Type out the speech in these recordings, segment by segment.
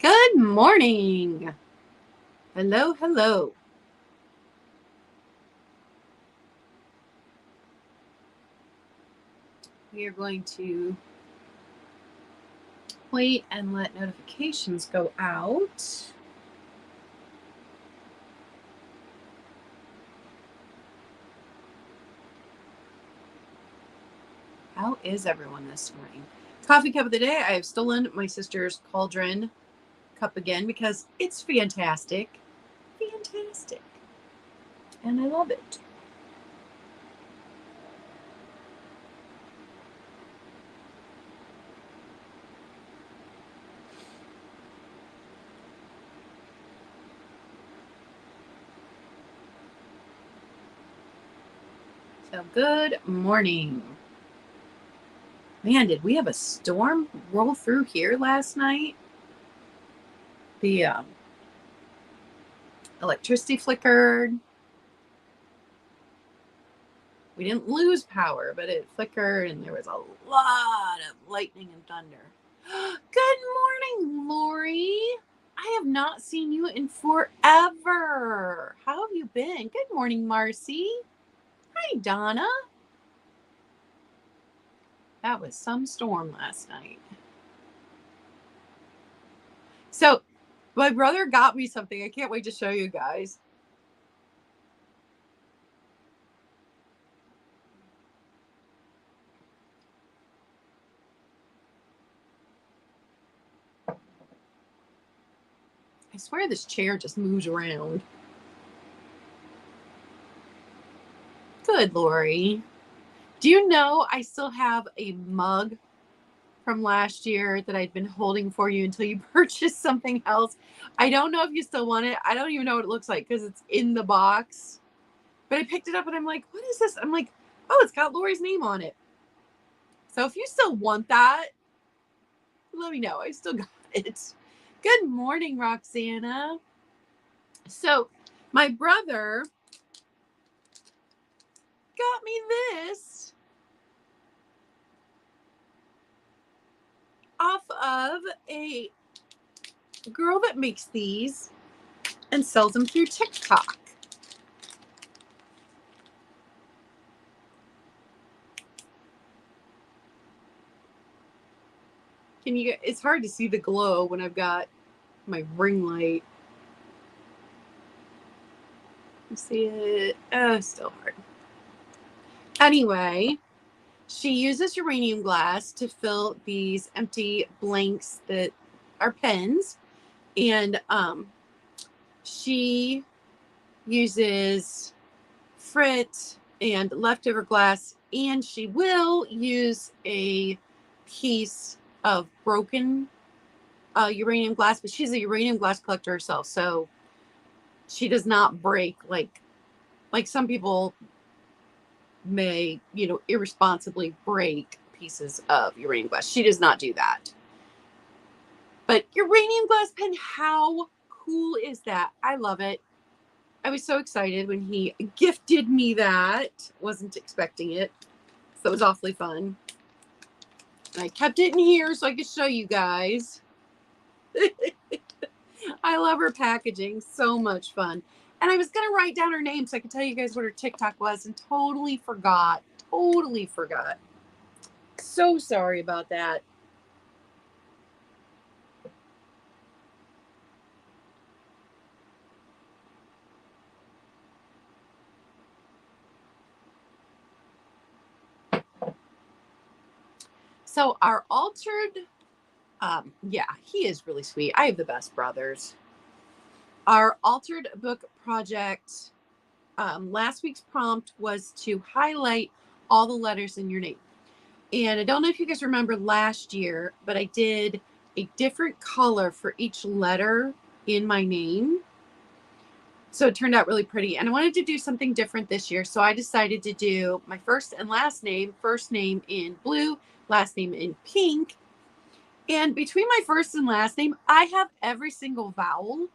Good morning. Hello, hello. We are going to wait and let notifications go out. How is everyone this morning? Coffee cup of the day. I have stolen my sister's cauldron cup again because it's fantastic. Fantastic. And I love it. So good morning. Man, did we have a storm roll through here last night? The electricity flickered. We didn't lose power, but it flickered and there was a lot of lightning and thunder. Good morning, Lori. I have not seen you in forever. How have you been? Good morning, Marcy. Hi, Donna. That was some storm last night. So my brother got me something. I can't wait to show you guys. I swear this chair just moves around. Good, Lori. Do you know I still have a mug from last year that I'd been holding for you until you purchased something else? I don't know if you still want it. I don't even know what it looks like because it's in the box. But I picked it up and I'm like, what is this? I'm like, oh, it's got Lori's name on it. So if you still want that, let me know. I still got it. Good morning, Roxana. So my brother got me this off of a girl that makes these and sells them through TikTok. Can you get, it's hard to see the glow when I've got my ring light. You see it? Still hard. Anyway, she uses uranium glass to fill these empty blanks that are pens. And she uses frit and leftover glass, and she will use a piece of broken uranium glass, but she's a uranium glass collector herself, so she does not break like some people may, irresponsibly break pieces of uranium glass. She does not do that. But uranium glass pen, how cool is that? I love it. I was so excited when he gifted me that. Wasn't expecting it. So it was awfully fun. And I kept it in here so I could show you guys. I love her packaging. So much fun. And I was going to write down her name so I could tell you guys what her TikTok was and totally forgot. Totally forgot. So sorry about that. So our altered, yeah, he is really sweet. I have the best brothers. Our altered book project, last week's prompt was to highlight all the letters in your name. And I don't know if you guys remember last year, but I did a different color for each letter in my name. So it turned out really pretty. And I wanted to do something different this year. So I decided to do my first and last name in blue, last name in pink. And between my first and last name, I have every single vowel.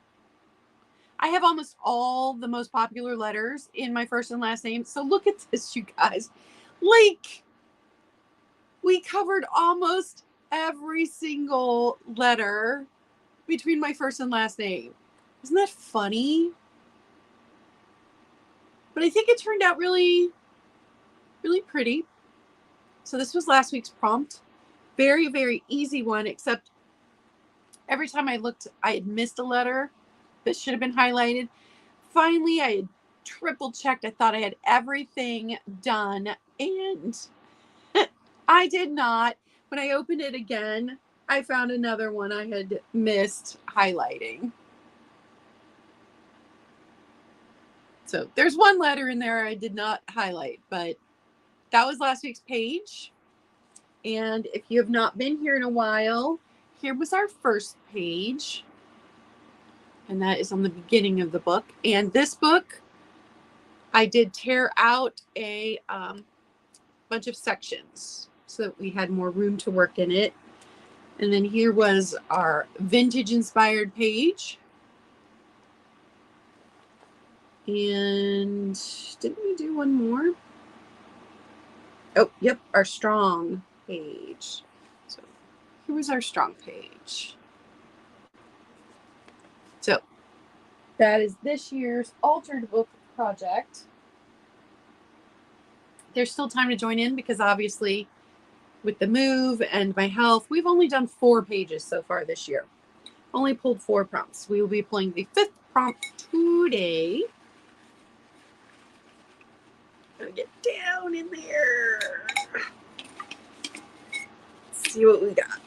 I have almost all the most popular letters in my first and last name. So look at this, you guys. Like, we covered almost every single letter between my first and last name. Isn't that funny? But I think it turned out really, really pretty. So this was last week's prompt. Very, very easy one, except every time I looked, I had missed a letter that should have been highlighted. Finally, I had triple checked. I thought I had everything done, and I did not. When I opened it again, I found another one I had missed highlighting. So there's one letter in there I did not highlight, but that was last week's page. And if you have not been here in a while, here was our first page. And that is on the beginning of the book. And this book, I did tear out a bunch of sections so that we had more room to work in it. And then here was our vintage inspired page. And didn't we do one more? Oh, yep, our strong page. So here was our strong page. So that is this year's altered book project. There's still time to join in because obviously with the move and my health, we've only done 4 pages so far this year. Only pulled 4 prompts. We will be pulling the 5th prompt today. Gotta get down in there. Let's see what we got.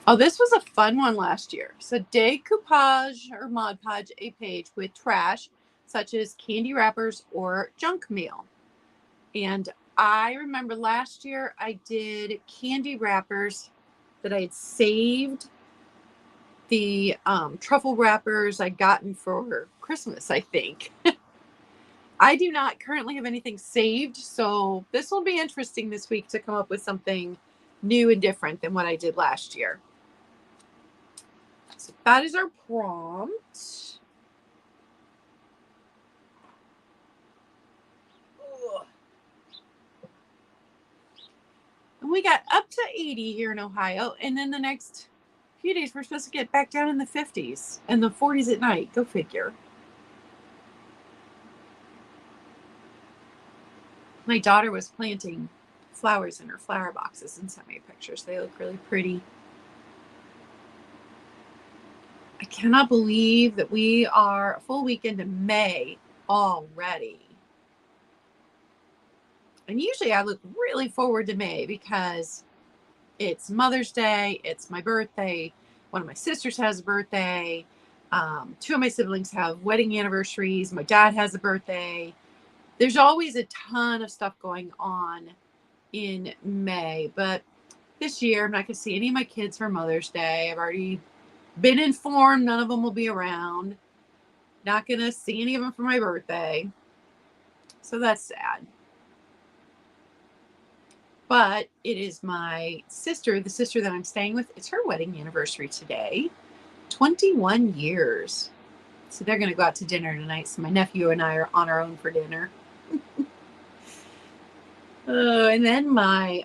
Oh, this was a fun one last year. So decoupage or Mod Podge a page with trash such as candy wrappers or junk mail. And I remember last year I did candy wrappers that I had saved. The truffle wrappers I'd gotten for Christmas, I think. I do not currently have anything saved, so this will be interesting this week to come up with something new and different than what I did last year. So that is our prompt. And we got up to 80 here in Ohio, and then the next few days we're supposed to get back down in the 50s and the 40s at night. Go figure. My daughter was planting flowers in her flower boxes and sent me pictures. They look really pretty. I cannot believe that we are a full week into May already. And usually I look really forward to May because it's Mother's Day, it's my birthday, one of my sisters has a birthday, 2 of my siblings have wedding anniversaries, my dad has a birthday. There's always a ton of stuff going on in May, but this year I'm not going to see any of my kids for Mother's Day. I've already been informed none of them will be around. Not going to see any of them for my birthday. So that's sad. But it is my sister, the sister that I'm staying with. It's her wedding anniversary today. 21 years. So they're going to go out to dinner tonight. So my nephew and I are on our own for dinner. And then my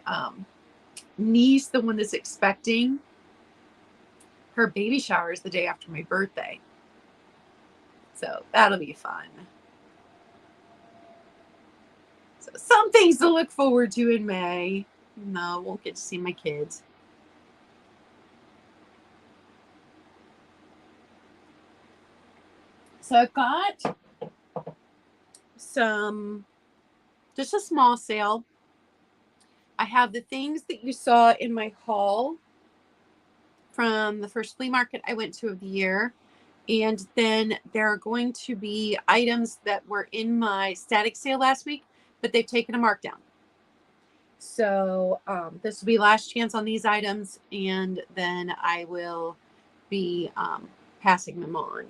niece, the one that's expecting, her baby shower is the day after my birthday. So that'll be fun. So some things to look forward to in May. No, won't get to see my kids. So I've got just a small sale. I have the things that you saw in my haul from the first flea market I went to of the year. And then there are going to be items that were in my static sale last week, but they've taken a markdown. So this will be last chance on these items, and then I will be passing them on.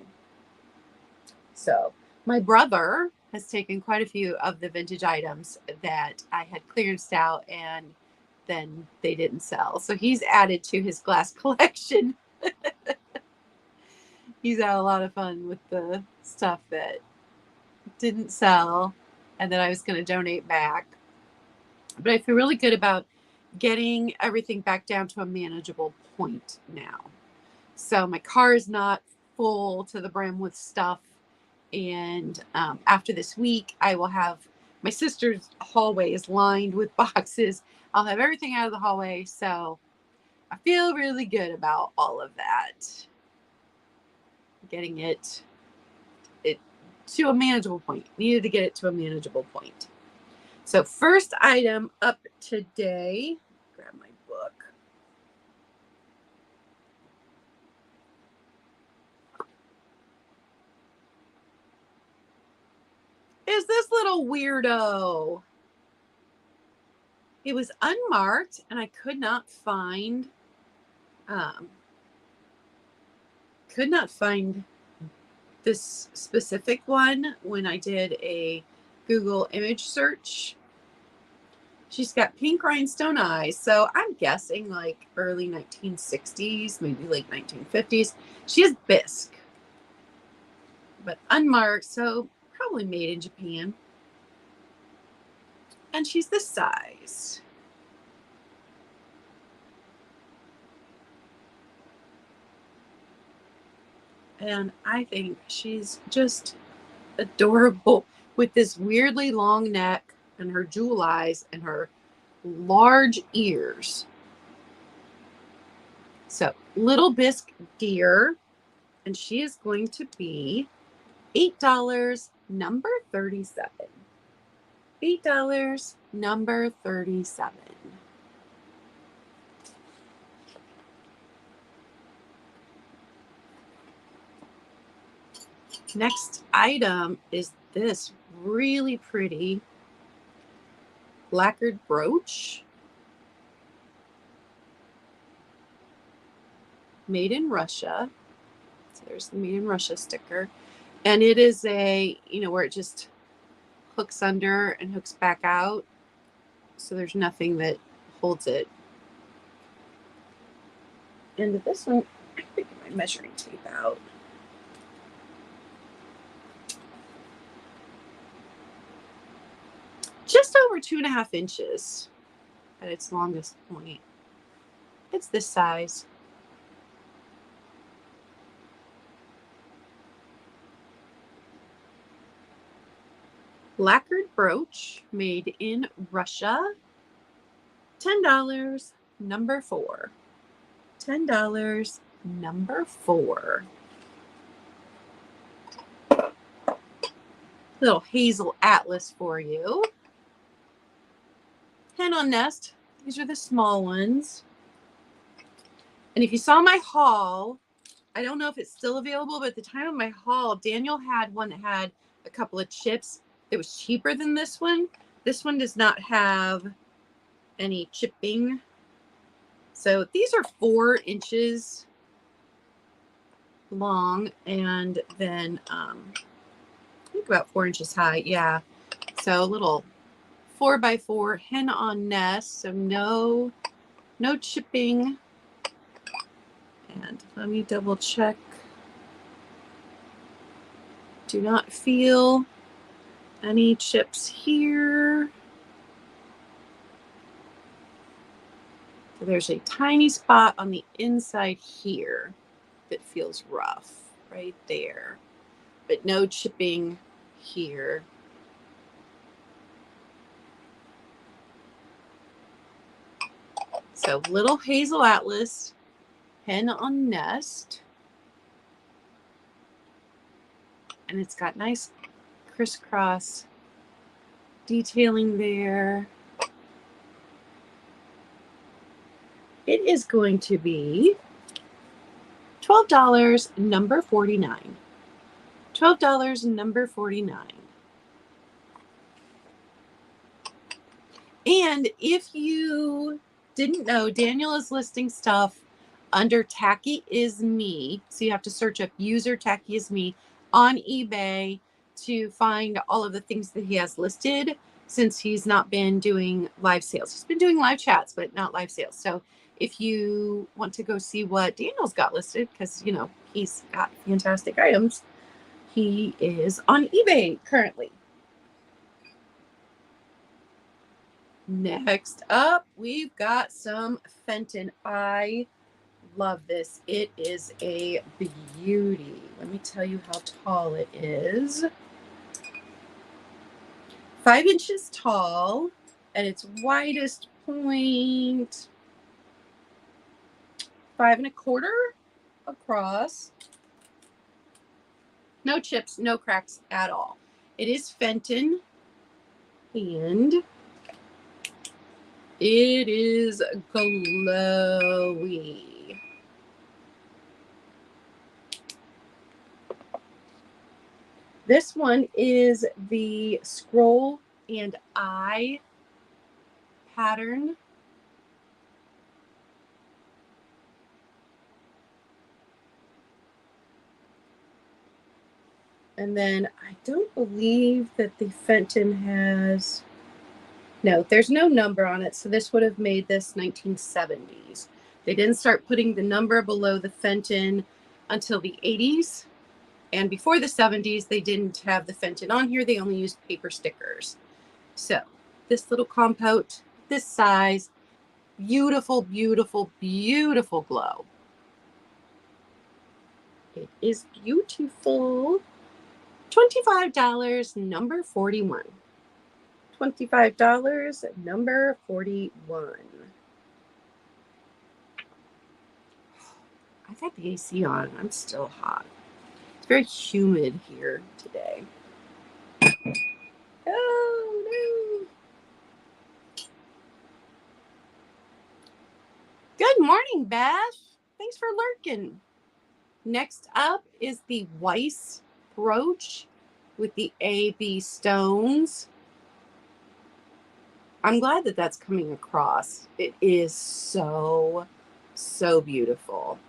So my brother has taken quite a few of the vintage items that I had clearanced out, and then they didn't sell. So he's added to his glass collection. He's had a lot of fun with the stuff that didn't sell and that I was going to donate back. But I feel really good about getting everything back down to a manageable point now. So my car is not full to the brim with stuff. And after this week, I will have my sister's hallway is lined with boxes. I'll have everything out of the hallway. So I feel really good about all of that. Getting it to a manageable point. Needed to get it to a manageable point. So first item up today, grab my book. Is this little weirdo. It was unmarked and I could not find this specific one when I did a Google image search. She's got pink rhinestone eyes, so I'm guessing like early 1960s, maybe late 1950s. She has bisque, but unmarked, so probably made in Japan. And she's this size. And I think she's just adorable with this weirdly long neck and her jewel eyes and her large ears. So little bisque deer, and she is going to be $8, number 37. $8, number 37. Next item is this really pretty lacquered brooch. Made in Russia. So there's the Made in Russia sticker. And it is a, where it just hooks under and hooks back out. So there's nothing that holds it. And this one, I think my measuring tape out. Just over 2.5 inches at its longest point. It's this size. Lacquered brooch made in Russia. $10, number 4. $10, number 4. Little hazel atlas for you. Hen on nest. These are the small ones. And if you saw my haul, I don't know if it's still available, but at the time of my haul, Daniel had one that had a couple of chips. It was cheaper than this one. This one does not have any chipping. So these are 4 inches long and then I think about 4 inches high. Yeah. So a little 4x4 hen on nest. So no chipping. And let me double check. Do not feel any chips here. So there's a tiny spot on the inside here that feels rough right there, but no chipping here. So little hazel atlas, hen on nest. And it's got nice crisscross detailing there. It is going to be $12, number 49. $12, number 49. And if you didn't know, Daniel is listing stuff under Tacky Is Me. So you have to search up user Tacky Is Me on eBay to find all of the things that he has listed since he's not been doing live sales. He's been doing live chats, but not live sales. So if you want to go see what Daniel's got listed, because, he's got fantastic items, he is on eBay currently. Next up, we've got some Fenton. I love this. It is a beauty. Let me tell you how tall it is. 5 inches tall, at its widest point, 5 1/4 across. No chips, no cracks at all. It is Fenton, and it is glowy. This one is the scroll and eye pattern. And then I don't believe that the Fenton has, no, there's no number on it. So this would have made this 1970s. They didn't start putting the number below the Fenton until the 80s. And before the 70s, they didn't have the Fenton on here. They only used paper stickers. So this little compote, this size, beautiful, beautiful, beautiful glow. It is beautiful. $25, number 41. $25, number 41. I've got the AC on. I'm still hot. It's very humid here today. Oh, no. Good morning, Beth. Thanks for lurking. Next up is the Weiss brooch with the AB stones. I'm glad that that's coming across. It is so, so beautiful.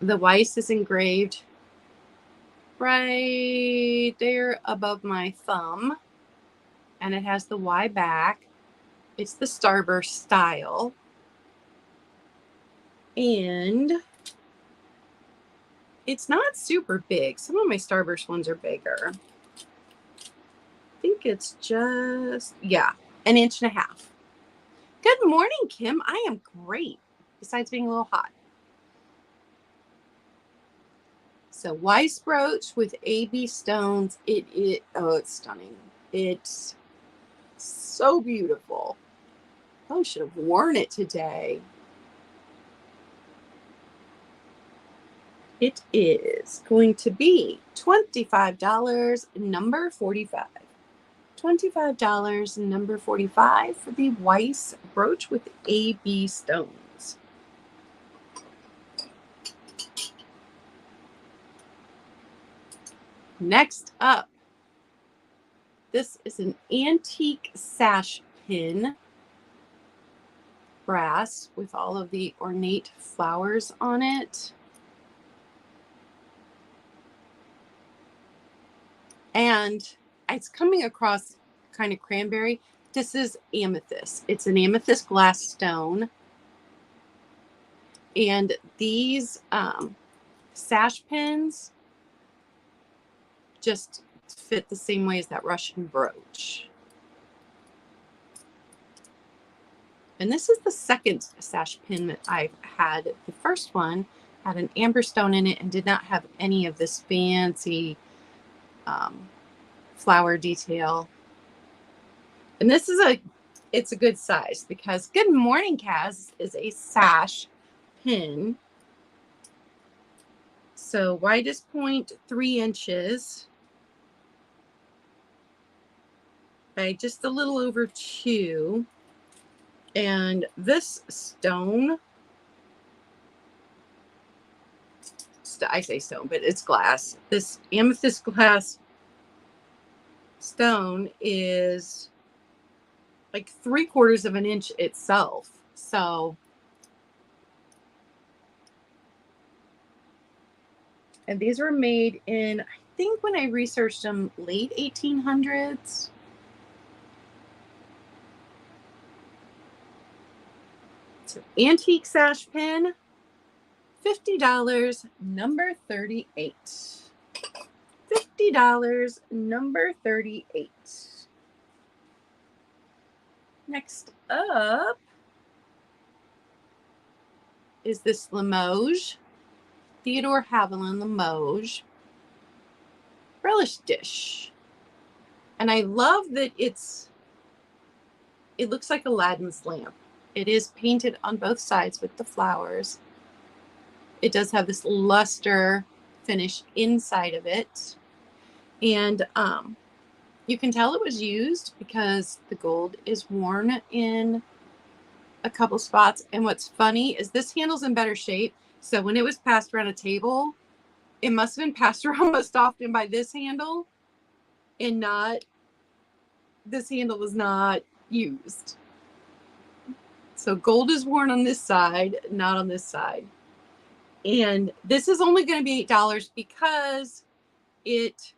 The Weiss is engraved right there above my thumb, and it has the Y back. It's the Starburst style, and it's not super big. Some of my Starburst ones are bigger. I think it's just, yeah, 1.5 inches. Good morning, Kim. I am great, besides being a little hot. So Weiss brooch with AB stones. Oh, it's stunning. It's so beautiful. Oh, should have worn it today. It is going to be $25, number 45. $25, number 45 for the Weiss brooch with AB stones. Next up, this is an antique sash pin, brass with all of the ornate flowers on it. And it's coming across kind of cranberry. This is amethyst. It's an amethyst glass stone. And these sash pins just fit the same way as that Russian brooch. And this is the second sash pin that I've had. The first one had an amber stone in it and did not have any of this fancy flower detail. And this is it's a good size because Good Morning Kaz is a sash pin. So widest point 3 inches by just a little over 2. And this stone, I say stone, but it's glass. This amethyst glass stone is like 3/4 of an inch itself. So, and these were made in, I think when I researched them, late 1800s. So antique sash pin, $50, number 38. $50, number 38. Next up is this Limoges, Theodore Haviland Limoges relish dish. And I love that it looks like Aladdin's lamp. It is painted on both sides with the flowers. It does have this luster finish inside of it. And you can tell it was used because the gold is worn in a couple spots. And what's funny is this handle's in better shape. So when it was passed around a table, it must have been passed around most often by this handle and not, this handle was not used. So gold is worn on this side, not on this side. And this is only going to be $8 because it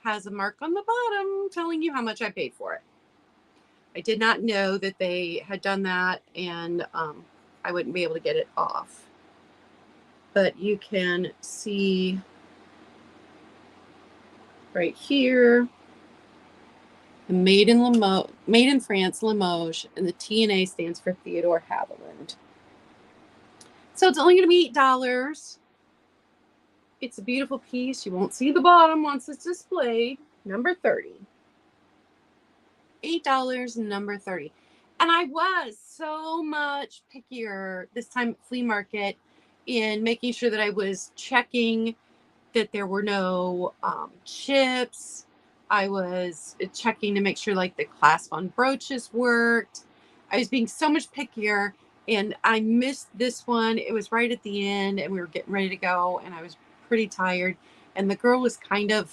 has a mark on the bottom telling you how much I paid for it. I did not know that they had done that, and I wouldn't be able to get it off. But you can see right here, the made in France, Limoges, and the T&A stands for Theodore Haviland. So it's only going to be $8. It's a beautiful piece. You won't see the bottom once it's displayed. Number 30. $8, number 30. And I was so much pickier this time at flea market in making sure that I was checking that there were no chips. I was checking to make sure like the clasp on brooches worked. I was being so much pickier, and I missed this one. It was right at the end and we were getting ready to go, and I was pretty tired, and the girl was I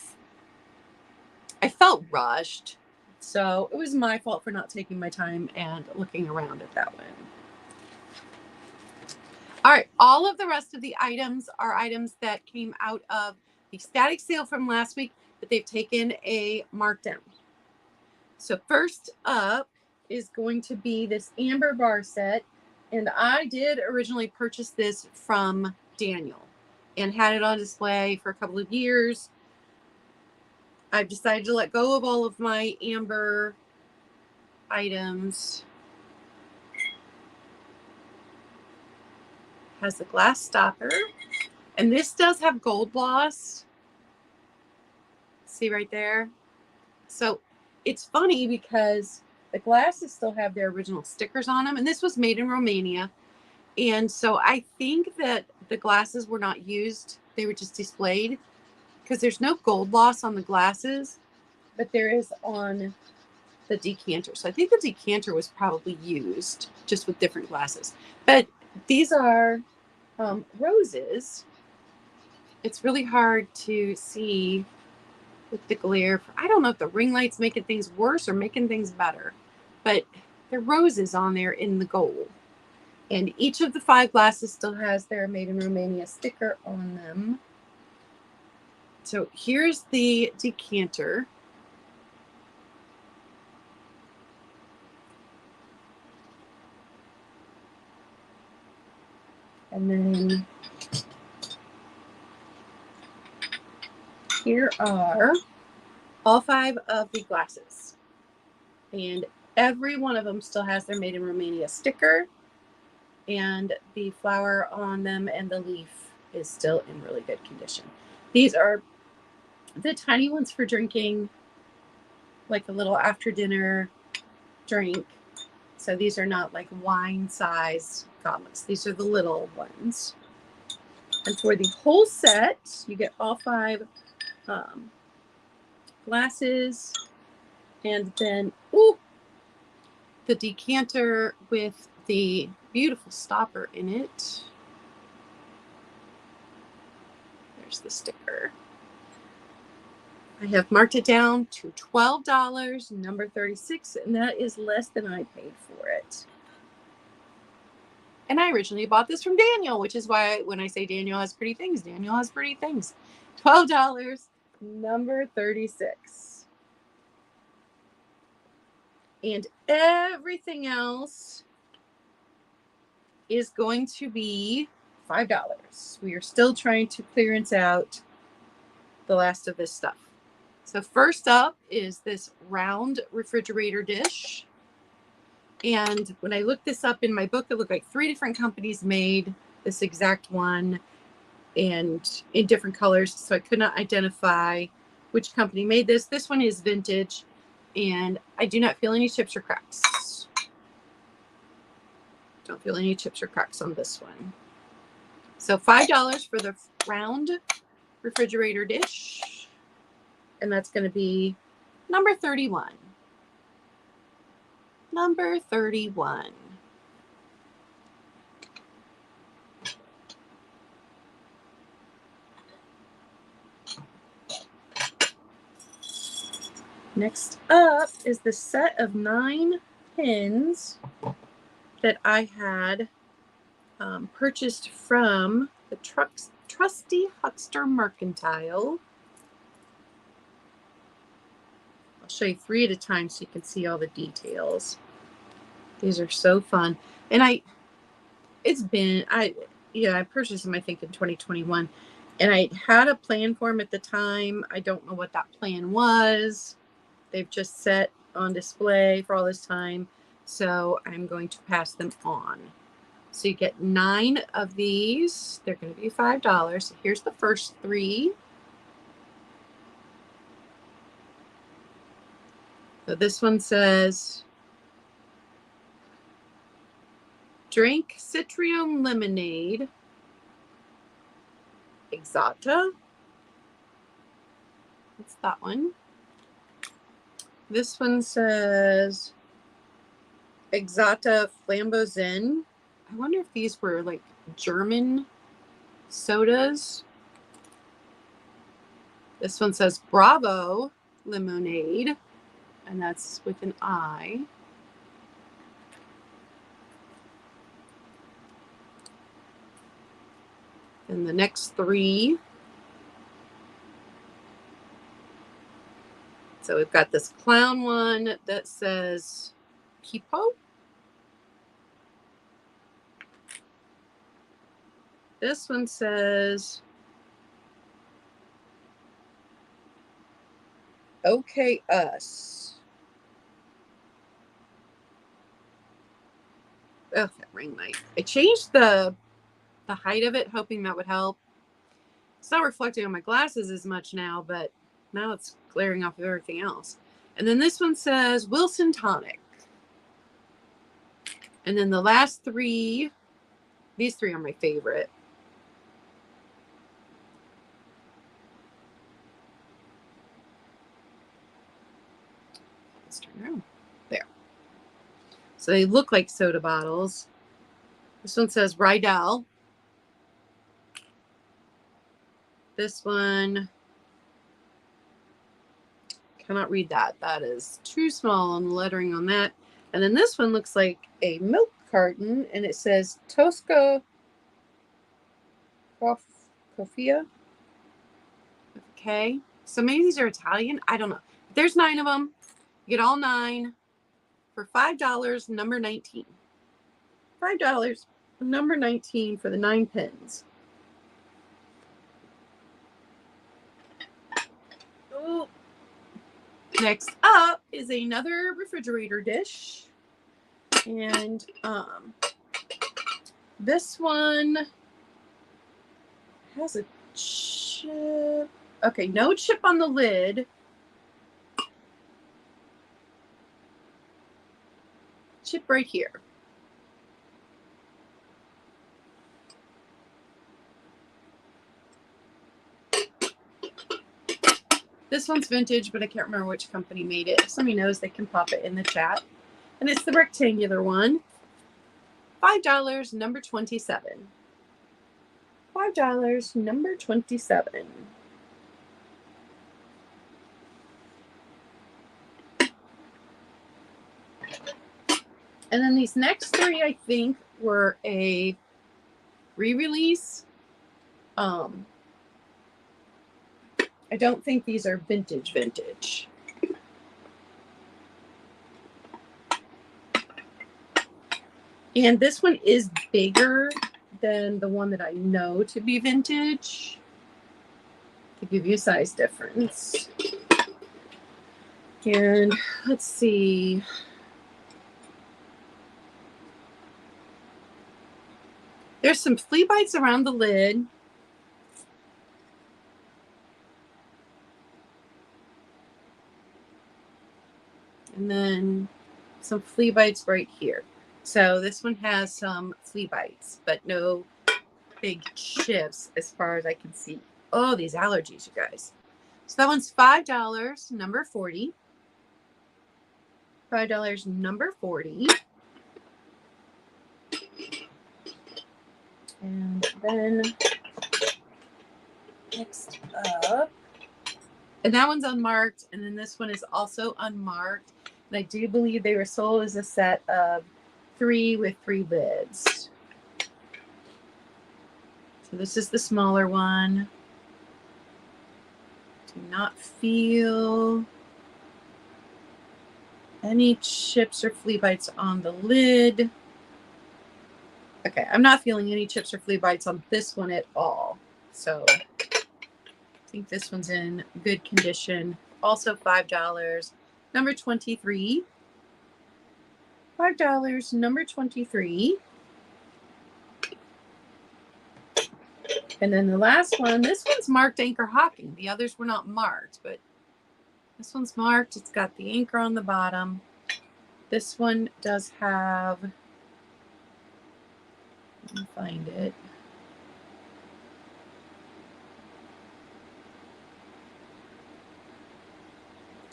felt rushed. So it was my fault for not taking my time and looking around at that one. All right, all of the rest of the items are items that came out of the static sale from last week, but they've taken a markdown. So first up is going to be this amber bar set. And I did originally purchase this from Daniel and had it on display for a couple of years. I've decided to let go of all of my amber items. Has a glass stopper. And this does have gold gloss. See right there? So it's funny because the glasses still have their original stickers on them. And this was made in Romania. And so I think that the glasses were not used. They were just displayed, because there's no gold gloss on the glasses, but there is on the decanter. So I think the decanter was probably used just with different glasses. But these are roses. It's really hard to see with the glare. I don't know if the ring light's making things worse or making things better, but there are roses on there in the gold. And each of the 5 glasses still has their Made in Romania sticker on them. So here's the decanter. And then here are all 5 of the glasses. And every one of them still has their Made in Romania sticker. And the flower on them and the leaf is still in really good condition. These are the tiny ones for drinking, like a little after dinner drink. So these are not like wine size goblets. These are the little ones. And for the whole set, you get all 5 glasses, and then the decanter with the beautiful stopper in it. There's the sticker. I have marked it down to $12, number 36, and that is less than I paid for it. And I originally bought this from Daniel, which is why when I say Daniel has pretty things, Daniel has pretty things. $12, number 36. And everything else is going to be $5. We are still trying to clearance out the last of this stuff. So first up is this round refrigerator dish. And when I looked this up in my book, it looked like 3 different companies made this exact one and in different colors. So I could not identify which company made this. This one is vintage and I do not feel any chips or cracks. Don't feel any chips or cracks on this one. So $5 for the round refrigerator dish. And that's going to be number 31. Number 31. Next up is the set of 9 pins that I had purchased from the Trusty Huckster Mercantile. I'll show you 3 at a time so you can see all the details. These are so fun. And I purchased them I think in 2021. And I had a plan for them at the time. I don't know what that plan was. They've just set on display for all this time. So I'm going to pass them on. So you get 9 of these. They're going to be $5. So here's the first 3. So this one says, drink Citrium Lemonade, Exata. That's that one. This one says, Exata Flambozen. I wonder if these were like German sodas. This one says Bravo Lemonade, and that's with an I. And the next 3. So we've got this clown one that says Pipo. This one says Okay Us. Oh, that ring light. I changed the height of it, hoping that would help. It's not reflecting on my glasses as much now, but now it's glaring off of everything else. And then this one says Wilson Tonic. And then the last 3, these 3 are my favorite. Let's turn around. There. So they look like soda bottles. This one says Rydell. This one, cannot read that. That is too small on the lettering on that. And then this one looks like a milk carton, and it says Tosca Coffea. Okay, so maybe these are Italian. I don't know. There's 9 of them. You get all 9 for $5, number 19. $5, number 19 for the 9 pins. Oh. Next up is another refrigerator dish. And this one has a chip. Okay, no chip on the lid. Chip right here. This one's vintage, but I can't remember which company made it. If somebody knows, they can pop it in the chat. And it's the rectangular one. $5, number 27. $5, number 27. And then these next 3, I think, were a re-release. I don't think these are vintage. And this one is bigger than the one that I know to be vintage, to give you a size difference. And let's see. There's some flea bites around the lid. And then some flea bites right here. So this one has some flea bites, but no big chips as far as I can see. Oh, these allergies, you guys. So that one's $5, number 40. $5, number 40. And then next up, and that one's unmarked, and then this one is also unmarked. And I do believe they were sold as a set of 3 with 3 lids. So this is the smaller one. Do not feel any chips or flea bites on the lid. Okay, I'm not feeling any chips or flea bites on this one at all. So I think this one's in good condition. Also $5, number 23. $5, number 23. And then the last one, this one's marked Anchor Hocking. The others were not marked, but this one's marked. It's got the anchor on the bottom. This one does have, let me find it.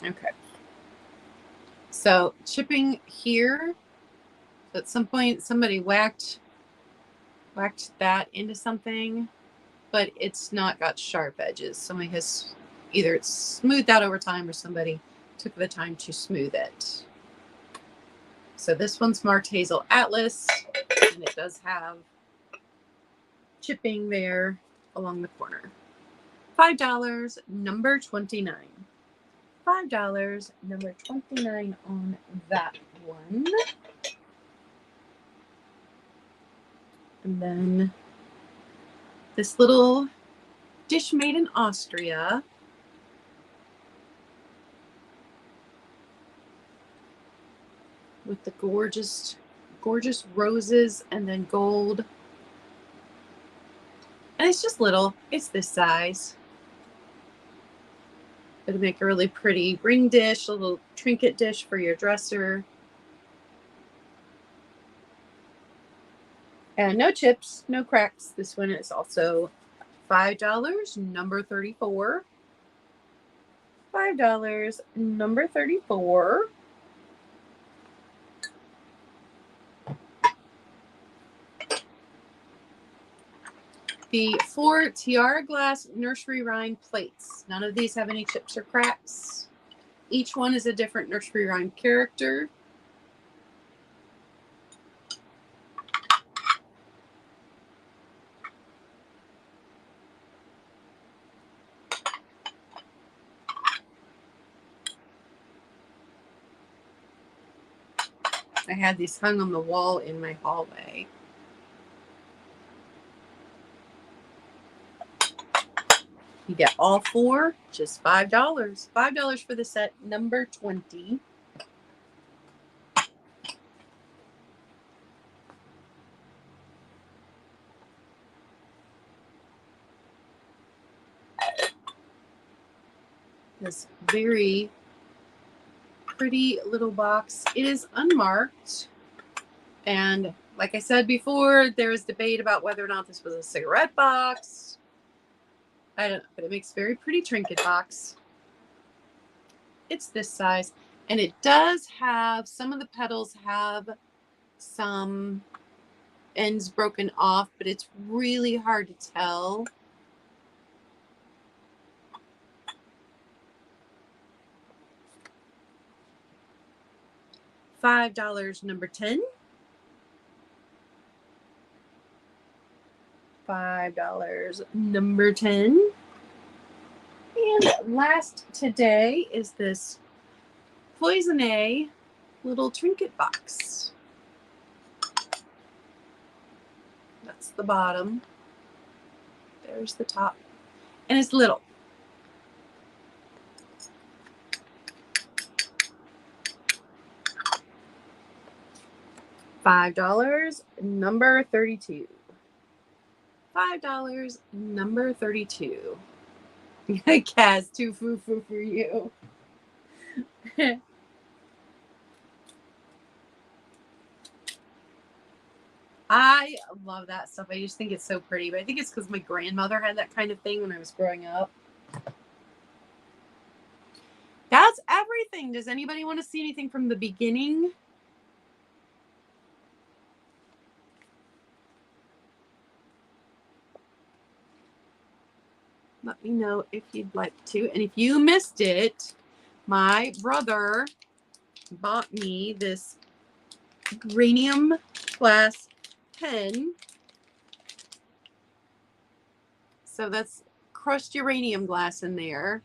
Okay. So chipping here, so at some point somebody whacked that into something, but it's not got sharp edges. Somebody has either it's smoothed out over time or somebody took the time to smooth it. So this one's marked Hazel Atlas, and it does have chipping there along the corner. $5, number 29. $5, number 29 on that one. And then this little dish made in Austria. With the gorgeous, gorgeous roses and then gold. And it's just little. It's this size. It'll make a really pretty ring dish, a little trinket dish for your dresser. And no chips, no cracks. This one is also $5, number 34. $5, number 34. The 4 Tiara Glass nursery rhyme plates. None of these have any chips or cracks. Each one is a different nursery rhyme character. I had these hung on the wall in my hallway. You get all 4, just $5. $5 for the set, number 20. This very pretty little box. It is unmarked. And like I said before, there was debate about whether or not this was a cigarette box. I don't know, but it makes a very pretty trinket box. It's this size. And it does have, some of the petals have some ends broken off, but it's really hard to tell. $5, number 10. $5, number 10. And last today is this Cloisonne little trinket box. That's the bottom. There's the top. And it's little. $5, number 32. $5, number 32. Kaz, too foo-foo for you. I love that stuff. I just think it's so pretty. But I think it's because my grandmother had that kind of thing when I was growing up. That's everything. Does anybody want to see anything from the beginning? Let me know if you'd like to. And if you missed it, my brother bought me this uranium glass pen. So that's crushed uranium glass in there.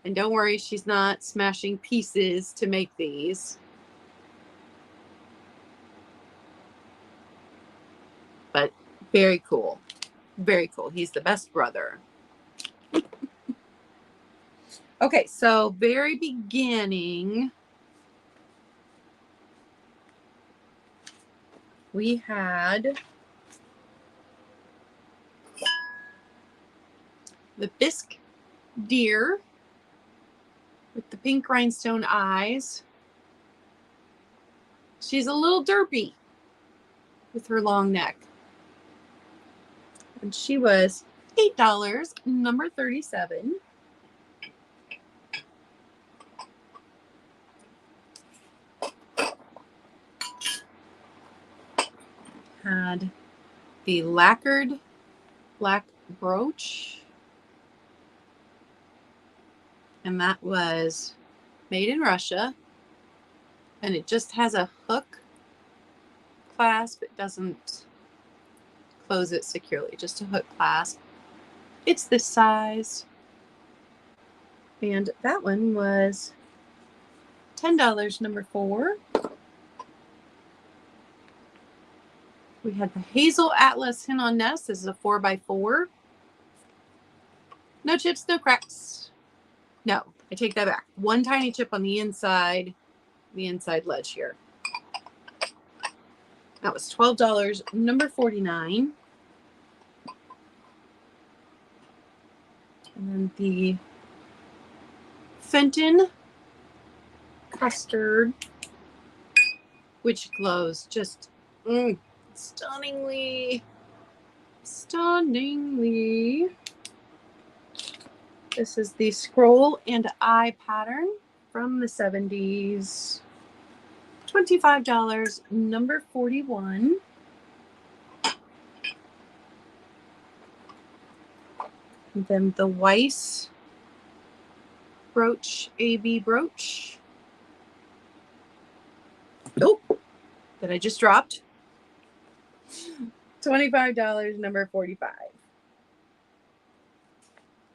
And don't worry, she's not smashing pieces to make these. But very cool. Very cool. He's the best brother. Okay, so very beginning, we had the bisque deer with the pink rhinestone eyes. She's a little derpy with her long neck. And she was $8, number 37. Had the lacquered black brooch. And that was made in Russia. And it just has a hook clasp. It doesn't close it securely, just a hook clasp. It's this size. And that one was $10, number 4. We had the Hazel Atlas Hen on Nest. This is a 4x4. No chips, no cracks. No, I take that back. One tiny chip on the inside ledge here. That was $12, number 49. And then the Fenton custard, which glows just stunningly. This is the scroll and eye pattern from the 70s. $25, number 41. And then the Weiss brooch, AB brooch. Oh, that I just dropped. $25, number 45.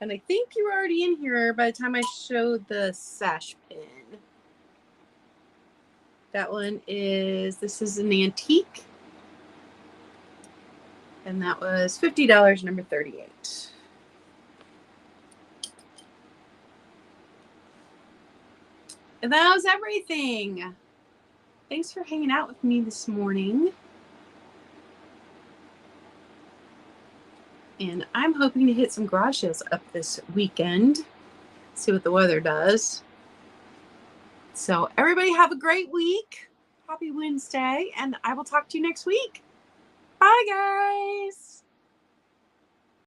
And I think you were already in here by the time I showed the sash pin. That one is, this is an antique. And that was $50, number 38. And that was everything. Thanks for hanging out with me this morning. And I'm hoping to hit some garage sales up this weekend. See what the weather does. So everybody have a great week. Happy Wednesday. And I will talk to you next week. Bye, guys.